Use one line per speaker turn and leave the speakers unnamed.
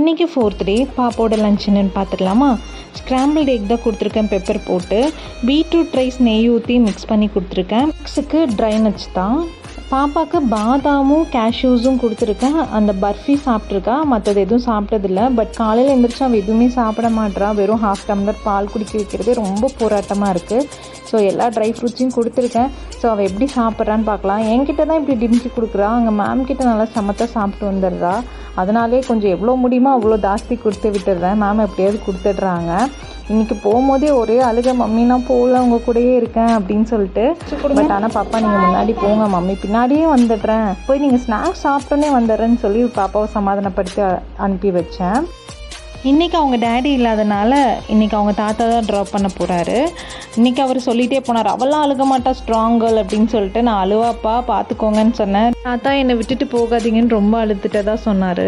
இன்றைக்கி 4th டே பாப்போட lunch என்னென்னு பார்த்துக்கலாமா. Scrambled egg தான் கொடுத்துருக்கேன், பெப்பர் போட்டு. பீட்ரூட் ரைஸ் நெய் ஊற்றி மிக்ஸ் பண்ணி கொடுத்துருக்கேன். மிக்ஸுக்கு ட்ரை நட்ஸ் தான். பாப்பாவுக்கு பாதாமும் கேஷ்யூஸும் கொடுத்துருக்கேன். அந்த பர்ஃபி சாப்பிட்ருக்கா, மற்றது எதுவும் சாப்பிட்டதில்ல. பட் காலையில் எழுந்திரிச்சு அவள் எதுவுமே சாப்பிட மாட்றா. வெறும் 1/2 டம்ளர் பால் குடிக்க வைக்கிறதே ரொம்ப போராட்டமாக இருக்குது. ஸோ எல்லா ட்ரை ஃப்ரூட்ஸையும் கொடுத்துருக்கேன். ஸோ அவள் எப்படி சாப்பிட்றான்னு பார்க்கலாம். என்கிட்ட தான் இப்படி டிமிக்கி கொடுக்குறா, அங்கே மேம் கிட்ட நல்லா சமத்தாக சாப்பிட்டு வந்துடுறா. அதனாலே கொஞ்சம் எவ்வளோ முடியுமோ அவ்வளோ ஜாஸ்தி கொடுத்து விட்டுடுறேன். மேம் எப்படியாவது கொடுத்துட்றாங்க. இன்றைக்கி போகும்போதே ஒரே அழுக, மம்மி நான் போகல உங்க கூடயே இருக்கேன் அப்படின்னு சொல்லிட்டு. பட் ஆனால் பாப்பா நீங்கள் முன்னாடி போங்க, மம்மி பின்னாடியே வந்துடுறேன், போய் நீங்கள் ஸ்நாக்ஸ் சாப்பிட்டோன்னே வந்துடுறேன்னு சொல்லி பாப்பாவை சமாதானப்படுத்தி அனுப்பி வச்சேன். இன்றைக்கி அவங்க டேடி இல்லாதனால இன்றைக்கி அவங்க தாத்தா தான் ட்ராப் பண்ண போகிறாரு. இன்றைக்கி அவர் சொல்லிகிட்டே போனார், அவளாம் அழுக மாட்டா, ஸ்ட்ராங் கேர்ள் அப்படின்னு சொல்லிட்டு. நான் அழுவாப்பா பார்த்துக்கோங்கன்னு சொன்னேன். தாத்தா என்னை விட்டுட்டு போகாதீங்கன்னு ரொம்ப அழுதுட்டதா சொன்னார்.